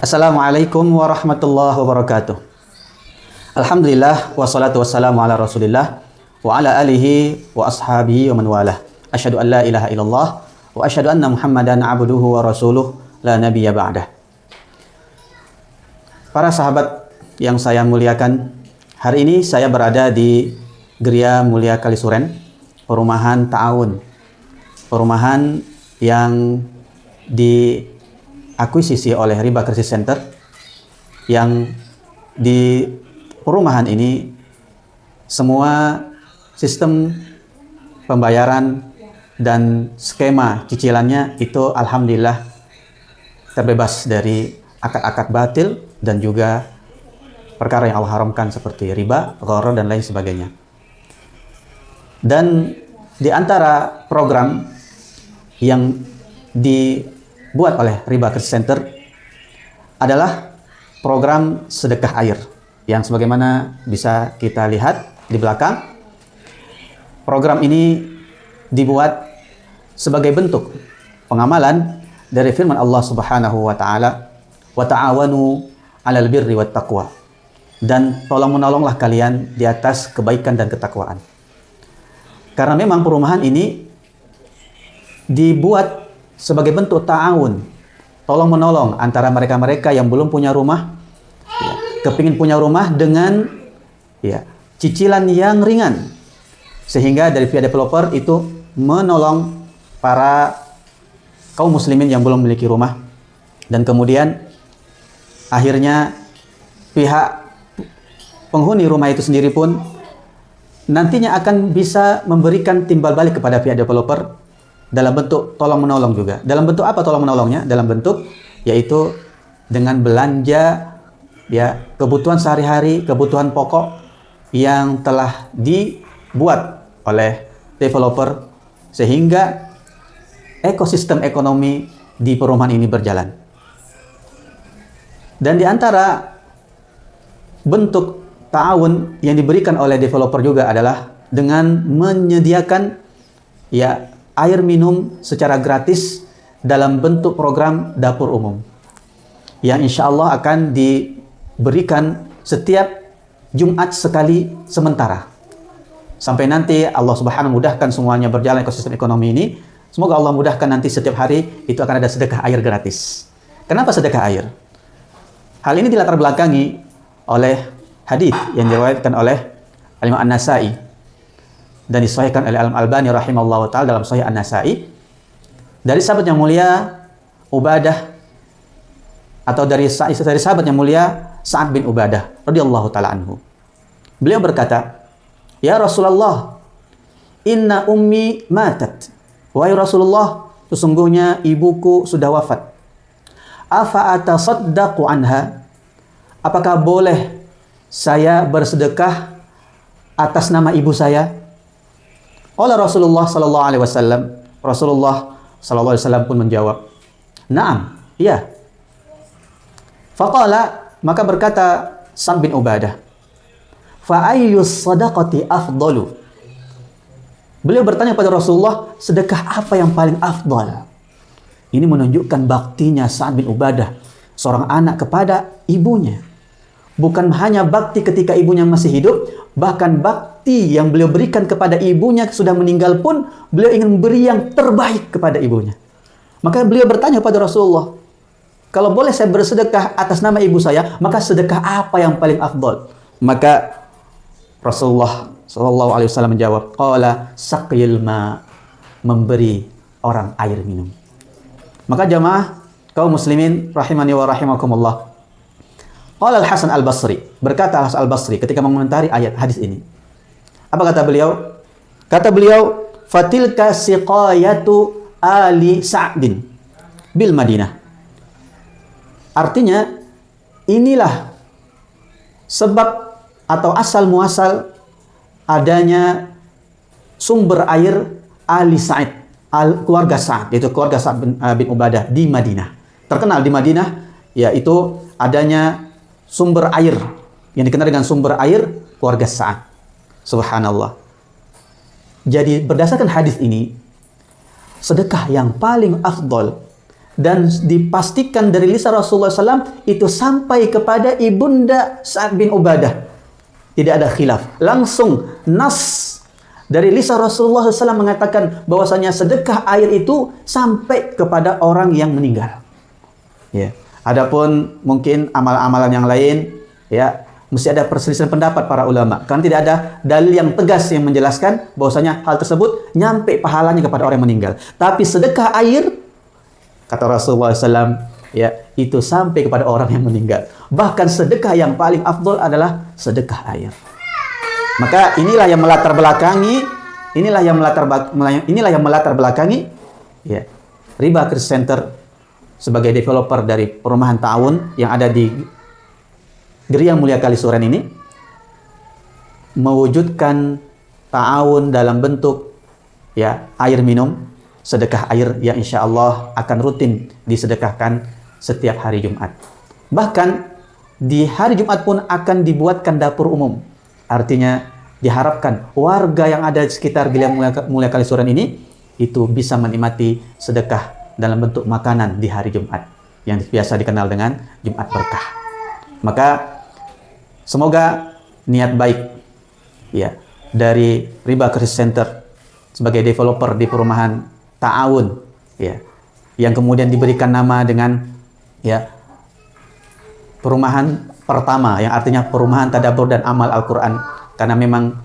Assalamualaikum warahmatullahi wabarakatuh. Alhamdulillah wassalatu wassalamu ala Rasulillah wa ala alihi wa ashabihi wa man walah. Asyhadu an la ilaha illallah wa asyhadu anna Muhammadan abduhu wa rasuluh la nabiyya ba'dah. Para sahabat yang saya muliakan, hari ini saya berada di Geria Mulia Kalisuren, perumahan Ta'awun. Perumahan yang diakuisisi oleh Riba Crisis Center, yang di perumahan ini semua sistem pembayaran dan skema cicilannya itu alhamdulillah terbebas dari akad-akad batil dan juga perkara yang Allah haramkan seperti riba, gharar dan lain sebagainya. Dan di antara program yang dibuat oleh Riba Crisis Center adalah program sedekah air, yang sebagaimana bisa kita lihat di belakang. Program ini dibuat sebagai bentuk pengamalan dari firman Allah Subhanahu wa taala, "Wa ta'awanu 'alal birri wat taqwa." Dan tolong-menolonglah kalian di atas kebaikan dan ketakwaan. Karena memang perumahan ini dibuat sebagai bentuk ta'awun, tolong-menolong antara mereka-mereka yang belum punya rumah, kepingin punya rumah dengan cicilan yang ringan, sehingga dari pihak developer itu menolong para kaum muslimin yang belum memiliki rumah, dan kemudian akhirnya pihak penghuni rumah itu sendiri pun nantinya akan bisa memberikan timbal balik kepada pihak developer dalam bentuk tolong-menolong juga. Dalam bentuk apa tolong-menolongnya? Dalam bentuk yaitu dengan belanja kebutuhan sehari-hari, kebutuhan pokok yang telah dibuat oleh developer, sehingga ekosistem ekonomi di perumahan ini berjalan. Dan di antara bentuk ta'awun yang diberikan oleh developer juga adalah dengan menyediakan air minum secara gratis dalam bentuk program dapur umum, yang insya Allah akan diberikan setiap Jumat sekali sementara, sampai nanti Allah Subhanahu mudahkan semuanya berjalan ekosistem ekonomi ini. Semoga Allah mudahkan nanti setiap hari itu akan ada sedekah air gratis. Kenapa sedekah air? Hal ini dilatar belakangi oleh hadis yang diriwayatkan oleh Imam An-Nasa'i dan disahihkan oleh Al-Albani rahimahullah ta'ala dalam Sahih An-Nasa'i, dari sahabat yang mulia Ubadah, atau dari sahabat yang mulia Sa'ad bin Ubadah radhiyallahu ta'ala anhu. Beliau berkata, "Ya Rasulullah, inna ummi matat." Wahai Rasulullah, sesungguhnya ibuku sudah wafat. Afa atasaddaqu anha? Apakah boleh saya bersedekah atas nama ibu saya? Qala Rasulullah sallallahu alaihi wasallam. Rasulullah sallallahu alaihi wasallam pun menjawab, "Na'am, iya." Faqala, maka berkata Sa'd bin Ubadah, "Fa ayyus sadaqati afdalu?" Beliau bertanya pada Rasulullah, sedekah apa yang paling afdal? Ini menunjukkan baktinya Sa'd bin Ubadah, seorang anak kepada ibunya. Bukan hanya bakti ketika ibunya masih hidup, bahkan bakti yang beliau berikan kepada ibunya sudah meninggal pun, beliau ingin memberi yang terbaik kepada ibunya. Maka beliau bertanya pada Rasulullah, kalau boleh saya bersedekah atas nama ibu saya, maka sedekah apa yang paling afdal? Maka Rasulullah sallallahu alaihi wasallam menjawab, qala saqyil ma, memberi orang air minum. Maka jamaah kaum muslimin rahimani wa rahimakumullah, qala Al-Hasan Al-Basri, berkata Al-Hasan Al-Basri ketika mengomentari ayat hadis ini. Apa kata beliau? Kata beliau, fatilka siqayatu ali Sa'din bil Madinah. Artinya, inilah sebab atau asal muasal adanya sumber air Ali Sa'id, keluarga Sa'ad, yaitu keluarga Sa'ad bin Ubadah di Madinah. Terkenal di Madinah yaitu adanya sumber air yang dikenal dengan sumber air keluarga Sa'ad. Subhanallah. Jadi berdasarkan hadis ini, sedekah yang paling afdol dan dipastikan dari lisan Rasulullah SAW itu sampai kepada ibunda Sa'ad bin Ubadah. Tidak ada khilaf. Langsung nas dari lisan Rasulullah SAW mengatakan bahwasanya sedekah air itu sampai kepada orang yang meninggal. Ya. Adapun mungkin amalan-amalan yang lain, ya, mesti ada perselisihan pendapat para ulama. Karena tidak ada dalil yang tegas yang menjelaskan bahwasanya hal tersebut nyampe pahalanya kepada orang yang meninggal. Tapi sedekah air, kata Rasulullah SAW, ya, itu sampai kepada orang yang meninggal. Bahkan sedekah yang paling afdol adalah sedekah air. Maka inilah yang melatar belakangi, inilah yang melatar belakangi, ya, Riba Krisis Center sebagai developer dari perumahan Ta'awun yang ada di Geria Mulia Kalisuran ini, mewujudkan ta'awun dalam bentuk, ya, air minum, sedekah air yang insya Allah akan rutin disedekahkan setiap hari Jumat. Bahkan di hari Jumat pun akan dibuatkan dapur umum. Artinya diharapkan warga yang ada di sekitar Geria Mulia Kalisuran ini itu bisa menikmati sedekah dalam bentuk makanan di hari Jumat yang biasa dikenal dengan Jumat Berkah. Maka semoga niat baik, ya, dari Riba Krisis Center sebagai developer di perumahan Ta'awun, ya, yang kemudian diberikan nama dengan, ya, perumahan pertama, yang artinya perumahan tadabbur dan amal Al-Quran, karena memang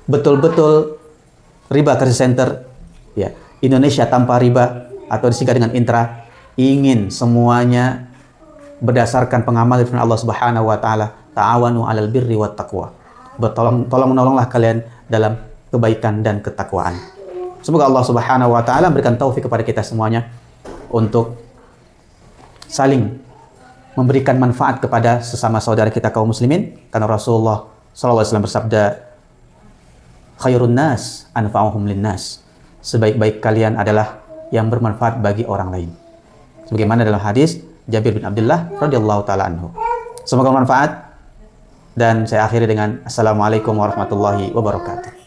betul-betul Riba Krisis Center, ya, Indonesia tanpa riba atau disingkat dengan Intra, ingin semuanya berdasarkan pengamalan firman Allah Subhanahu wa taala, ta'awanu 'alal birri wat taqwa. Tolong-menolonglah kalian dalam kebaikan dan ketakwaan. Semoga Allah Subhanahu wa taala memberikan taufik kepada kita semuanya untuk saling memberikan manfaat kepada sesama saudara kita kaum muslimin, karena Rasulullah sallallahu alaihi wasallam bersabda, khairun nas anfa'uhum linnas. Sebaik-baik kalian adalah yang bermanfaat bagi orang lain. Sebagaimana dalam hadis Jabir bin Abdullah radhiyallahu taala anhu. Semoga bermanfaat, dan saya akhiri dengan assalamualaikum warahmatullahi wabarakatuh.